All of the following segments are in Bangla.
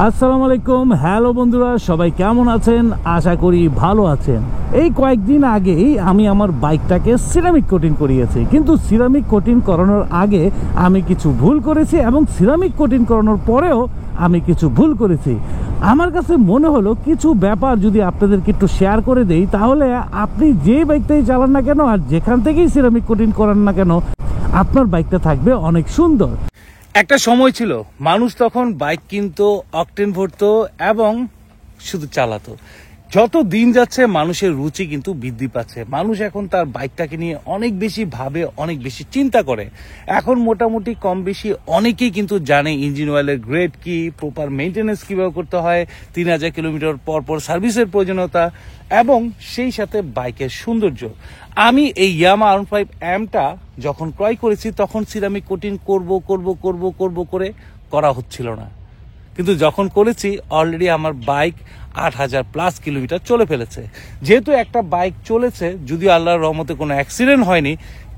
আসসালামু আলাইকুম। হ্যালো বন্ধুরা, সবাই কেমন আছেন? আশা করি ভালো আছেন। এই কয়েকদিন আগেই আমি আমার বাইকটাকে সিরামিক কোটিং করিয়েছি, কিন্তু সিরামিক কোটিং করানোর আগে আমি কিছু ভুল করেছি এবং সিরামিক কোটিং করানোর পরেও আমি কিছু ভুল করেছি। আমার কাছে মনে হলো কিছু ব্যাপার যদি আপনাদেরকে একটু শেয়ার করে দেই, তাহলে আপনি যে বাইকটাই চালান না কেন আর যেখান থেকেই সিরামিক কোটিং করান না কেন, আপনার বাইকটা থাকবে অনেক সুন্দর। একটা সময় ছিল মানুষ তখন বাইক কিনতো, অকটেন ভরতো এবং শুধু চালাতো। যত দিন যাচ্ছে মানুষের রুচি কিন্তু বৃদ্ধি পাচ্ছে। মানুষ এখন তার বাইকটাকে নিয়ে অনেক বেশি ভাবে, অনেক বেশি চিন্তা করে। এখন মোটামুটি কম বেশি অনেকেই কিন্তু জানে ইঞ্জিন অয়েলের গ্রেড কি, প্রপার মেনটেন্যান্স কিভাবে করতে হয়, 3000 কিলোমিটার পর পর সার্ভিসের প্রয়োজনীয়তা এবং সেই সাথে বাইকের সৌন্দর্য। আমি এই ইয়ামাহা R15M যখন ক্রয় করেছি তখন সিরামিক কোটিং করব করে করা হচ্ছিল না, কিন্তু যখন করেছি অলরেডি আমার বাইক 8000+ কিলোমিটার চলে ফেলেছে। যেহেতু একটা বাইক চলেছে, যদিও আল্লাহর রহমতে কোনো অ্যাক্সিডেন্ট হয়নি,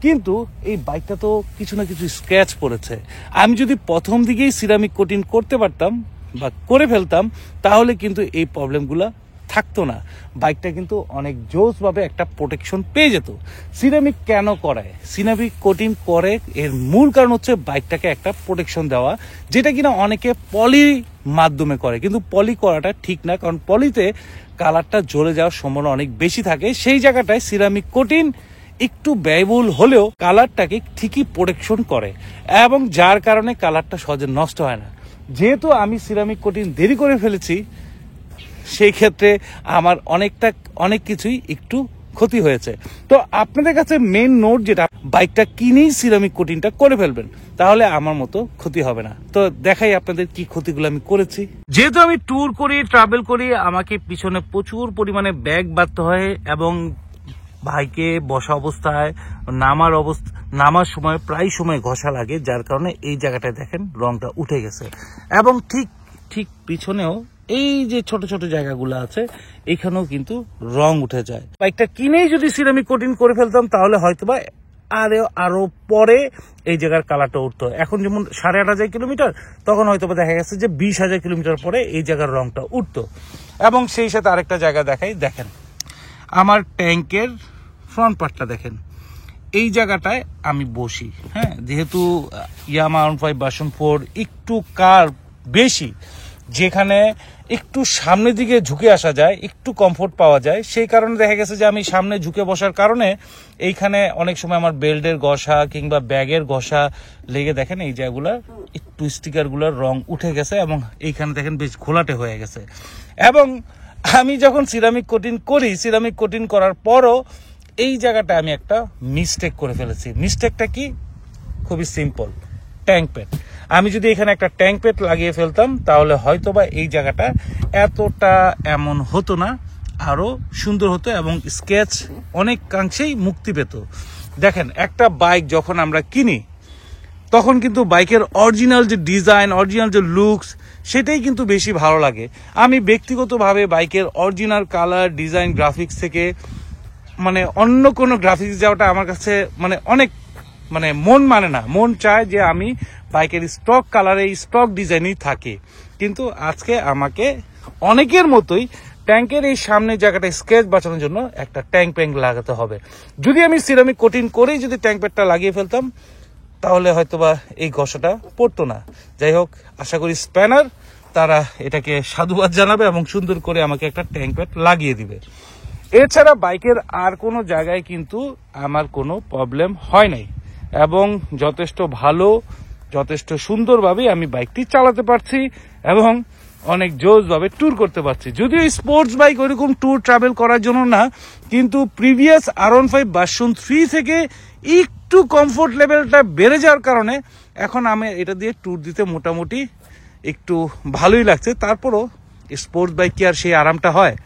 কিন্তু এই বাইকটা তো কিছু না কিছু স্ক্র্যাচ পড়েছে। আমি যদি প্রথম দিকেই সিরামিক কোটিং করতে পারতাম বা করে ফেলতাম, তাহলে কিন্তু এই প্রবলেমগুলো থাকতো না। বাইকটা কিন্তু অনেক জোসভাবে একটা প্রোটেকশন পেয়ে যেত। সিরামিক কেন করায়? সিরামিক কোটিং করে এর মূল কারণ হচ্ছে বাইকটাকে একটা প্রোটেকশন দেওয়া, যেটা কিনা অনেকে পলি মাধ্যমে করে, কিন্তু পলি করাটা ঠিক না, কারণ পলিতে কালারটা জ্বলে যাওয়ার সম্ভাবনা অনেক বেশি থাকে। সেই জায়গাটায় সিরামিক কোটিং একটু ব্যয়বহুল হলেও কালারটাকে ঠিকই প্রোটেকশন করে এবং যার কারণে কালারটা সহজে নষ্ট হয় না। যেহেতু আমি সিরামিক কোটিং দেরি করে ফেলেছি, সেই ক্ষেত্রে আমার অনেক কিছুই একটু ক্ষতি হয়েছে। তো আপনাদের কাছে মেন নোট যেটা, বাইকটা কিনেই সিরামিক কোটিংটা করে ফেলবেন, তাহলে আমার মতো ক্ষতি হবে না। তো দেখাই আপনাদের কি ক্ষতিগুলো আমি করেছি। যেহেতু আমি ট্যুর করি, ট্রাভেল করি, আমাকে পিছনে প্রচুর পরিমাণে ব্যাগ বাঁধতে হয় এবং বাইকে বসা অবস্থায় নামার সময় প্রায় সময় ঘষা লাগে, যার কারণে এই জায়গাটায় দেখেন রংটা উঠে গেছে এবং ঠিক পিছনেও এই যে ছোট ছোট জায়গাগুলো আছে, এখানেও কিন্তু রং উঠে যায়। বাইকটা কিনেই যদি সিরামিক কোটিং করে ফেলতাম, তাহলে হয়তোবা আরো পরে এই জায়গার কালারটা উঠতো। এখন যেমন 8500 কিলোমিটার, তখন হয়তোবা দেখা গেছে যে 20000 কিলোমিটার পরে এই জায়গার রংটা উঠতো। এবং সেই সাথে আরেকটা জায়গা দেখাই, দেখেন আমার ট্যাঙ্কের ফ্রন্ট পার্টটা দেখেন, এই জায়গাটায় আমি বসি। হ্যাঁ, যেহেতু ইয়ামাহা R15 ভার্সন 4 একটু কার্ভ বেশি, যেখানে একটু সামনের দিকে ঝুঁকে আসা যায়, একটু কমফোর্ট পাওয়া যায়, সেই কারণে দেখা গেছে যে আমি সামনে ঝুঁকে বসার কারণে এইখানে অনেক সময় আমার বেল্টের ঘষা কিংবা ব্যাগের ঘষা লেগে দেখেন এই জায়গাগুলো একটু স্টিকারগুলোর রং উঠে গেছে এবং এইখানে দেখেন বেশ ঘোলাটে হয়ে গেছে। এবং আমি যখন সিরামিক কোটিং করি, সিরামিক কোটিং করার পরও এই জায়গাটা আমি একটা মিস্টেক করে ফেলেছি। মিস্টেকটা কি? খুবই সিম্পল, ট্যাঙ্ক প্যাড। আমি যদি এখানে একটা ট্যাঙ্ক প্যাড লাগিয়ে ফেলতাম, তাহলে হয়তোবা এই জায়গাটা এতটা এমন হতো না, আরো সুন্দর হতো এবং স্কেচ অনেকাংশেই মুক্তি পেত। দেখেন, একটা বাইক যখন আমরা কিনি, তখন কিন্তু বাইকের অরিজিনাল যে ডিজাইন, অরিজিনাল যে লুকস, সেটাই কিন্তু বেশি ভালো লাগে। আমি ব্যক্তিগতভাবে বাইকের অরিজিনাল কালার, ডিজাইন, গ্রাফিক্স থেকে অন্য কোনো গ্রাফিক্স যাওয়াটা আমার কাছে অনেক মন মানে না। মন চায় যে আমি বাইকের স্টক কালারে, স্টক ডিজাইনই থাকে। কিন্তু আজকে আমাকে অনেকের মতোই ট্যাঙ্কের এই সামনের জায়গাটা স্কেচ বাঁচানোর জন্য একটা ট্যাঙ্ক প্যাড লাগাতে হবে। যদি আমি সিরামিক কোটিং করেই যদি ট্যাঙ্ক প্যাডটা লাগিয়ে ফেলতাম, তাহলে হয়তোবা এই ঘষাটা পড়তো না। যাই হোক, আশা করি স্প্যানার তারা এটাকে সাধুবাদ জানাবে এবং সুন্দর করে আমাকে একটা ট্যাঙ্ক প্যাড লাগিয়ে দিবে। এছাড়া বাইকের আর কোনো জায়গায় কিন্তু আমার কোনো প্রবলেম হয় নাই এবং যথেষ্ট ভালো, যথেষ্ট সুন্দরভাবে আমি বাইকটি চালাতে পারছি এবং অনেক জোসভাবে ট্যুর করতে পারছি। যদিও স্পোর্টস বাইক ওইরকম ট্যুর ট্রাভেল করার জন্য না, কিন্তু প্রিভিয়াস R15 ভার্সন 3 থেকে একটু কমফোর্ট লেভেলটা বেড়ে যাওয়ার কারণে এখন আমি এটা দিয়ে ট্যুর দিতে মোটামুটি একটু ভালোই লাগছে। তারপরও স্পোর্টস বাইক কি আর সেই আরামটা হয়?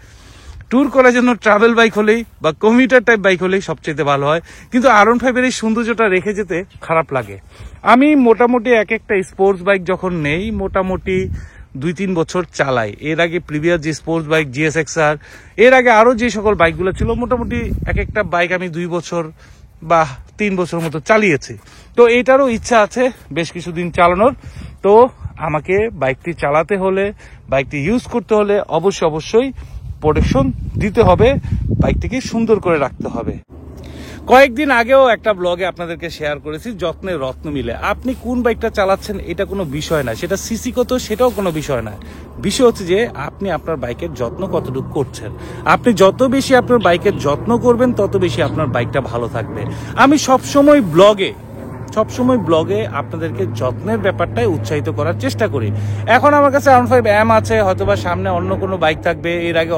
ট্যুর করার জন্য ট্রাভেল বাইক হলেই বা কমিউটার টাইপ বাইক হলেই সবচেয়ে ভালো হয়, কিন্তু R15 এর এই সৌন্দর্যটা রেখে যেতে খারাপ লাগে। আমি মোটামুটি একটা স্পোর্টস বাইক যখন নেই, মোটামুটি 2-3 বছর চালাই। এর আগে প্রিভিয়াস যে স্পোর্টস বাইক GSX-R, এর আগে আরো যে সকল বাইকগুলো ছিল, মোটামুটি একটা বাইক আমি 2 বছর বা 3 বছর মতো চালিয়েছি। তো এটারও ইচ্ছা আছে বেশ কিছুদিন চালানোর, তো আমাকে বাইকটি চালাতে হলে, বাইকটি ইউজ করতে হলে অবশ্যই প্রোটেকশন দিতে হবে, বাইকটিকে সুন্দর করে রাখতে হবে। কয়েকদিন আগেও একটা ব্লগে আপনাদেরকে শেয়ার করেছি যত্নে রত্ন মিলে। আপনি কোন বাইকটা চালাচ্ছেন এটা কোনো বিষয় না, সেটা সিসি কত সেটাও কোনো বিষয় না। বিষয় হচ্ছে যে আপনি আপনার বাইকের যত্ন কতটুকু করছেন। আপনি যত বেশি আপনার বাইকের যত্ন করবেন তত বেশি আপনার বাইকটা ভালো থাকবে। আমি সবসময় ব্লগে আপনাদেরকে যত্নের ব্যাপারটাই উৎসাহিত করার চেষ্টা করি। এখন আমার কাছে R15M আছে, হয়তোবা সামনে অন্য কোনো বাইক থাকবে, এর আগে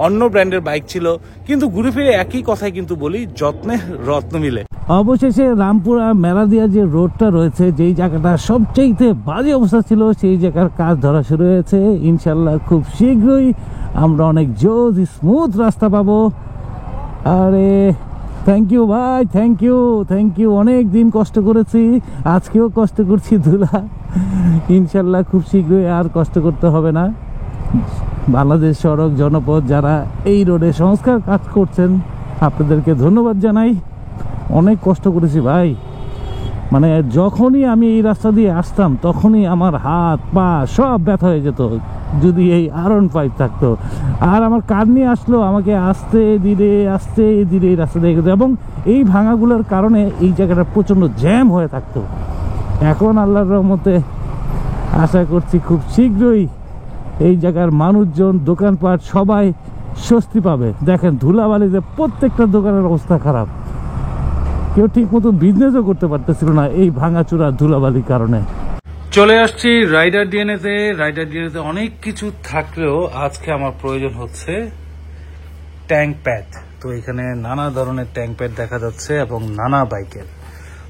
অন্য ব্র্যান্ডের বাইক ছিল, কিন্তু ঘুরে ফিরে একই কথাই কিন্তু বলি, যত্নে রত্ন মিলে। অবশেষে রামপুরা মেলাদিয়া যে রোডটা রয়েছে, যেই জায়গাটা সবচেয়ে বাজে অবস্থা ছিল, সেই জায়গার কাজ ধরা শুরু হয়েছে। ইনশাল্লাহ খুব শীঘ্রই আমরা অনেক জোজ স্মুথ রাস্তা পাবো। আরে থ্যাংক ইউ ভাই, থ্যাংক ইউ। অনেক দিন কষ্ট করেছি, আজকেও কষ্ট করছি ধুলা। ইনশাল্লাহ খুব শীঘ্রই আর কষ্ট করতে হবে না। বাংলাদেশ সড়ক জনপদ যারা এই রোডে সংস্কার কাজ করছেন, আপনাদেরকে ধন্যবাদ জানাই। অনেক কষ্ট করেছি ভাই, মানে যখনই আমি এই রাস্তা দিয়ে আসতাম তখনই আমার হাত পা সব ব্যথা হয়ে যেত যদি এই R15 থাকতো। আর আমার কার নিয়ে আসলো, আমাকে আস্তে ধীরে এই রাস্তা দিয়ে যেত, এবং এই ভাঙাগুলোর কারণে এই জায়গাটা প্রচণ্ড জ্যাম হয়ে থাকতো। এখন আল্লাহর রহমতে আশা করছি খুব শীঘ্রই এই জায়গার মানুষজন, দোকানপাট সবাই স্বস্তি পাবে। দেখেন ধুলাবালিতে প্রত্যেকটা দোকানের অবস্থা খারাপ, কেউ ঠিক মতো বিজনেসও করতে পারতেছিল না এই ভাঙাচুরা ধুলাবালির কারণে। চলে আসছি রাইডার ডিএনএতে। অনেক কিছু থাকলেও আজকে আমার প্রয়োজন হচ্ছে ট্যাঙ্ক প্যাড। তো এখানে নানা ধরনের ট্যাঙ্ক প্যাড দেখা যাচ্ছে এবং নানা বাইকের।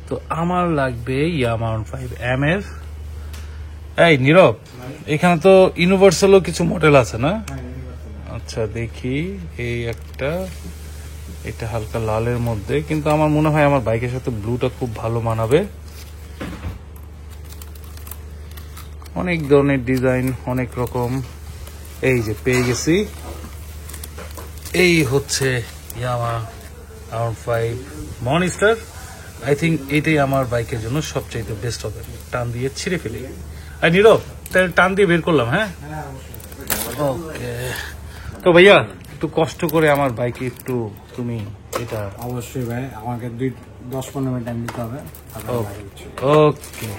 তো আমার লাগবে ইয়ামাহা R15M এর। এই নীরব, এখানে তো ইউনিভার্সালও কিছু মডেল আছে না? আচ্ছা দেখি, এই একটা, এটা হালকা লালের মধ্যে, কিন্তু আমার মনে হয় আমার বাইকের সাথে ব্লুটা খুব ভালো মানাবে। অনেক ধরনের ডিজাইন, অনেক রকম। এই যে পেয়ে গেছি, এই হচ্ছে Yamaha R15 monster. I think এটাই আমার বাইকের জন্য সবচাইতে বেস্ট হবে। টান দিয়ে ছিঁড়ে ফেলি। আর নীরব, তাহলে টান দিয়ে বের করলাম। হ্যাঁ ওকে। তো ভাইয়া একটু কষ্ট করে আমার বাইকে একটু তুমি এটা। অবশ্যই ভাই, আমাকে 10-15 মিনিট টাইম দিতে হবে। ওকে।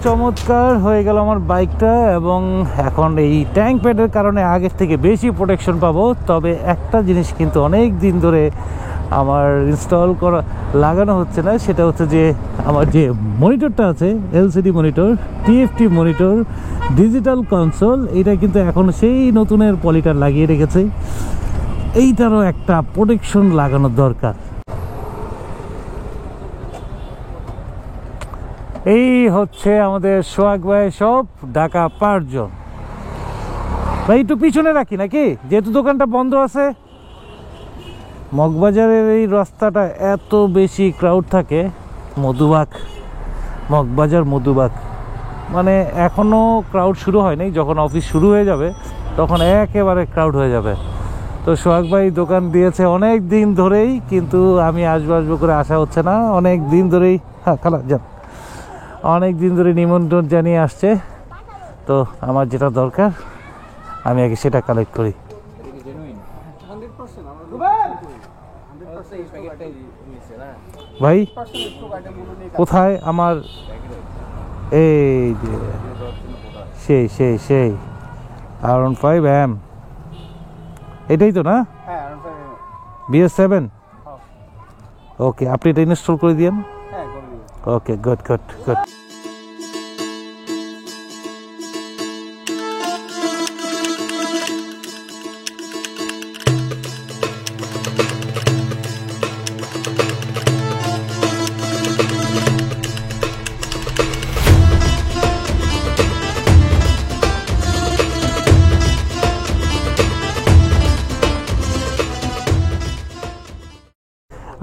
চমৎকার হয়ে গেল আমার বাইকটা, এবং এখন এই ট্যাঙ্ক প্যাডের কারণে আগের থেকে বেশি প্রোটেকশন পাবো। তবে একটা জিনিস কিন্তু অনেক দিন ধরে আমার লাগানো হচ্ছে না, সেটা হচ্ছে যে আমার যে মনিটরটা আছে, LCD monitor, TFT monitor, digital console, এটা কিন্তু এখন সেই নতুনের পলিটার লাগিয়ে রেখেছে। এইটারও একটা প্রোটেকশন লাগানোর দরকার। এই হচ্ছে আমাদের সোহাগ ভাই সব ঢাকা 5 জন। ভাই একটু পিছনে রাখি নাকি, যেহেতু দোকানটা বন্ধ আছে। মগবাজারের এই রাস্তাটা এত বেশি ক্রাউড থাকে, মগবাজার মধুবাগ, মানে এখনো ক্রাউড শুরু হয়নি। যখন অফিস শুরু হয়ে যাবে তখন একেবারে ক্রাউড হয়ে যাবে। তো সোহাগ ভাই দোকান দিয়েছে অনেক দিন ধরেই, কিন্তু আমি আসবো করে আসা হচ্ছে না। অনেক দিন ধরেই অনেক দিন ধরে নিমন্ত্রণ জানিয়ে আসছে। তো আমার যেটা দরকার আমি আগে সেটা কালেক্ট করি। ভাই কোথায় আমার, এই যে সেই R15M, এটাই তো না? BS7। ওকে, আপনি এটা ইনস্টল করে দিয়েন। ওকে, গুড।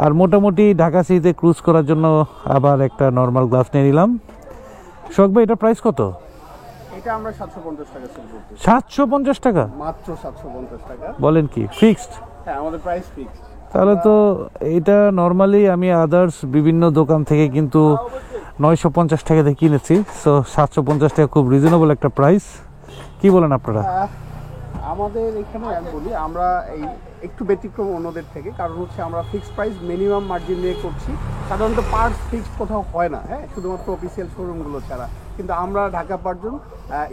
আর মোটামুটি ঢাকা সিটিতে ক্রুজ করার জন্য আবার একটা নর্মাল গ্লাস নিয়ে নিলাম। শোক ভাই, এটা প্রাইস কত? এটা আমরা 750 টাকা সেল করতেছি। 750 টাকা? মাত্র 750 টাকা। বলেন কি, ফিক্সড? হ্যাঁ, আমাদের প্রাইস ফিক্সড। তাহলে তো এটা নর্মালি আমি আদার্স বিভিন্ন দোকান থেকে কিন্তু 950 টাকা দিয়ে কিনেছি। সো 750 টাকা খুব রিজনেবল একটা প্রাইস। কি বলেন আপনারা? আমাদের এখানে আমি বলি, আমরা এই একটু ব্যতিক্রম অন্যদের থেকে, কারণ হচ্ছে আমরা ফিক্সড প্রাইস মিনিমাম মার্জিন নিয়ে করছি। সাধারণত পার্টস ফিক্সড কোথাও হয় না, হ্যাঁ, শুধুমাত্র অফিসিয়াল শোরুমগুলো ছাড়া। কিন্তু আমরা Dhaka Partzone,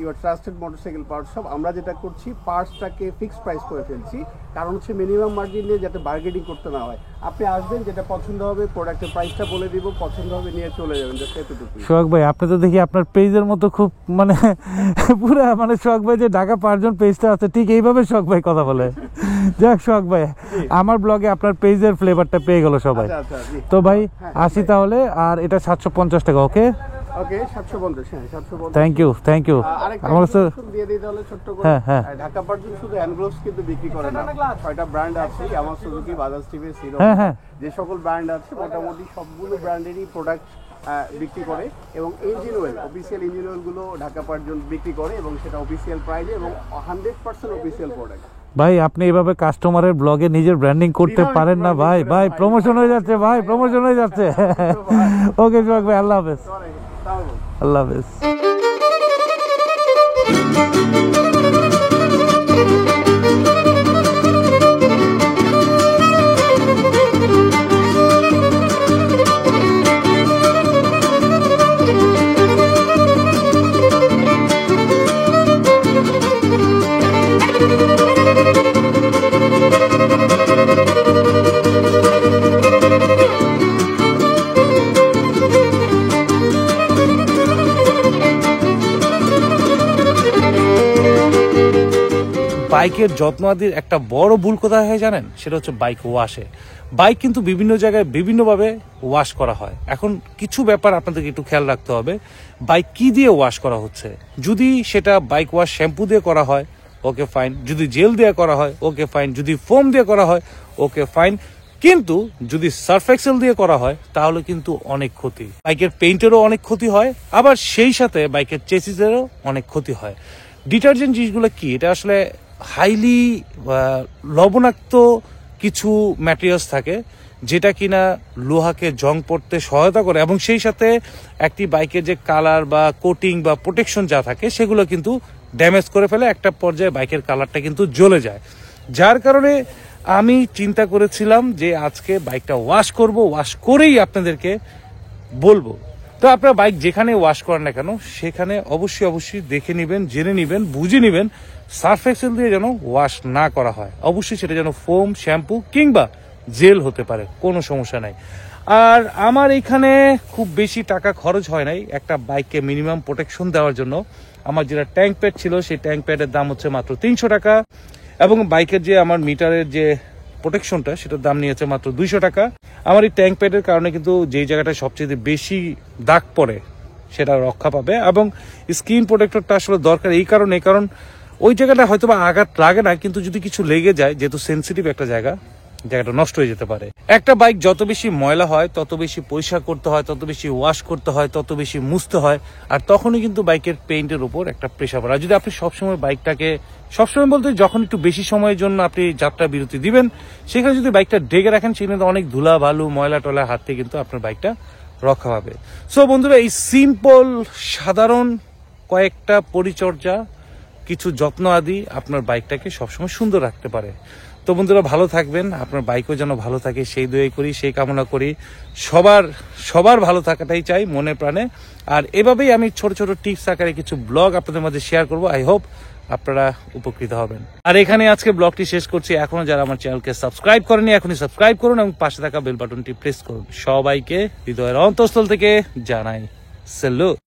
your trusted motorcycle parts shop, আমরা যেটা করছি পার্টসটাকে ফিক্সড প্রাইস করে ফেলছি। কারণ হচ্ছে মিনিমাম মার্জিন নিয়ে যাতে বার্গেনিং করতে না হয়। আপনি আসবেন, যেটা পছন্দ হবে প্রোডাক্টের প্রাইসটা বলে দিব, পছন্দ হবে নিয়ে চলে যাবেন, জাস্ট এতটুকু। সোহাগ ভাই, আপনি তো দেখি আপনার পেজের মতো খুব মানে পুরা মানে সোহাগ ভাই যে ঢাকা পাঁচজন পেজটা আছে ঠিক এইভাবে সোহাগ ভাই কথা বলে। যাক সোহাগ ভাই, আমার ব্লগে আপনার পেজের ফ্লেভারটা পেয়ে গেল সবাই। তো ভাই আসি তাহলে। আর এটা 750 টাকা। ওকে ওকে, 750। হ্যাঁ, 750। Thank you, thank you. আমার কাছে দিয়ে দিতে হলে ছোট্ট করে। হ্যাঁ। ঢাকা পার্টজন শুধু হ্যান্ড গ্লোভস কিন্তু বিক্রি করে না। 6টা ব্র্যান্ড আছে, আমার সুজুকি, বাজাজ টিভিএস, হিরো, যে সকল ব্র্যান্ড আছে মোটামুটি সবগুলো ব্র্যান্ডেরই প্রোডাক্ট বিক্রি করে। এবং ইঞ্জিন অয়েল, অফিসিয়াল ইঞ্জিন অয়েলগুলো ঢাকা পার্টজন বিক্রি করে, এবং সেটা অফিসিয়াল প্রাইসে এবং 100% অফিসিয়াল প্রোডাক্ট। ভাই আপনি এভাবে কাস্টমারের ব্লগে নিজের ব্র্যান্ডিং করতে পারেন না ভাই। ভাই প্রমোশন হয়ে যাচ্ছে, ভাই প্রমোশন হয়ে যাচ্ছে। ওকে সোহাগ ভাই, আল্লাহ হাফেজ। আল্লাহ হাফেজ। বাইকের যত্ন আদির একটা বড় ভুল কোথায় হয় জানেন? সেটা হচ্ছে বাইক ওয়াশে। বাইক কিন্তু বিভিন্ন জায়গায় বিভিন্নভাবে ওয়াশ করা হয়। এখন কিছু ব্যাপার আপনাদেরকে একটু খেয়াল রাখতে হবে, বাইক কি দিয়ে ওয়াশ করা হচ্ছে। যদি সেটা বাইক ওয়াশ শ্যাম্পু দিয়ে করা হয়, ওকে ফাইন। যদি জেল দিয়ে করা হয়, ওকে ফাইন। যদি ফোম দিয়ে করা হয়, ওকে ফাইন। কিন্তু যদি সার্ফ এক্সেল দিয়ে করা হয় তাহলে কিন্তু অনেক ক্ষতি। বাইকের পেইন্টেরও অনেক ক্ষতি হয়, আবার সেই সাথে বাইকের চেসিসেরও অনেক ক্ষতি হয়। ডিটারজেন্ট জিনিসগুলো কি, এটা আসলে হাইলি লবণাক্ত কিছু ম্যাটেরিয়ালস থাকে যেটা কিনা লোহাকে জং পড়তে সহায়তা করে, এবং সেই সাথে একটি বাইকের যে কালার বা কোটিং বা প্রোটেকশন যা থাকে সেগুলো কিন্তু ড্যামেজ করে ফেলে। একটা পর্যায়ে বাইকের কালারটা কিন্তু জ্বলে যায়। যার কারণে আমি চিন্তা করেছিলাম যে আজকে বাইকটা ওয়াশ করব, ওয়াশ করেই আপনাদেরকে বলবো। তো আপনারা বাইক যেখানে ওয়াশ করেন না কেন সেখানে অবশ্যই দেখে নেবেন, জেনে নেবেন, বুঝে নেবেন সার্ফ এক্সেল দিয়ে যেন ওয়াশ না করা হয়। অবশ্যই সেটা যেন ফোম, শ্যাম্পু কিংবা জেল হতে পারে, কোনো সমস্যা নাই। আর আমার এখানে খুব বেশি টাকা খরচ হয় নাই একটা বাইককে মিনিমাম প্রোটেকশন দেওয়ার জন্য। আমার যেটা ট্যাঙ্ক প্যাড ছিল সেই ট্যাঙ্ক প্যাডের দাম হচ্ছে মাত্র 300 টাকা, এবং বাইকের যে আমার মিটারের যে প্রোটেকশনটা সেটার দাম নিয়েছে মাত্র 200 টাকা। আমার এই ট্যাঙ্ক প্যাডের কারণে কিন্তু যেই জায়গাটা সবচেয়ে বেশি দাগ পড়ে সেটা রক্ষা পাবে, এবং স্ক্রিন প্রোটেক্টরটা আসলে দরকার এই কারণ ওই জায়গাটা হয়তো বা আঘাত লাগে না, কিন্তু যদি কিছু লেগে যায়, যেহেতু সেন্সিটিভ একটা জায়গাটা নষ্ট হয়ে যেতে পারে। একটা বাইক যত বেশি ময়লা হয় তত বেশি পরিষ্কার করতে হয়, তত বেশি ওয়াশ করতে হয়, তত বেশি মুছতে হয়, আর তখনই কিন্তু বাইকের পেইন্টের উপর একটা প্রেশার পড়ে। আর যদি আপনি সবসময় বাইকটাকে, সবসময় বলতে যখন একটু বেশি সময়ের জন্য আপনি যাত্রা বিরতি দিবেন, সেখানে যদি বাইকটা ঢেকে রাখেন সেখানে অনেক ধুলা বালু ময়লা টলা হাত থেকে কিন্তু আপনার বাইকটা রক্ষা পাবে। সো বন্ধুরা, এই সিম্পল সাধারণ কয়েকটা পরিচর্যা, কিছু যত্ন আদি আপনার বাইকটাকে সবসময় সুন্দর রাখতে পারে। তো বন্ধুরা ভালো থাকবেন, আপনার বাইকও যেন ভালো থাকে সেই দোয়াই করি, সেই কামনা করি। সবার ভালো থাকাটাই চাই মনে প্রাণে। আর এভাবেই আমি ছোট ছোট টিপস আকারে কিছু ব্লগ আপনাদের মাঝে শেয়ার করব। আই হোপ আপনারা উপকৃত হবেন। আর এখানে আজকে ব্লগটি শেষ করছি। এখনো যারা আমার চ্যানেলকে সাবস্ক্রাইব করেনি এখনই সাবস্ক্রাইব করুন এবং পাশে থাকা বেল বাটনটি প্রেস করুন। সবাইকে হৃদয়ের অন্তঃস্থল থেকে জানাই স্যালুট।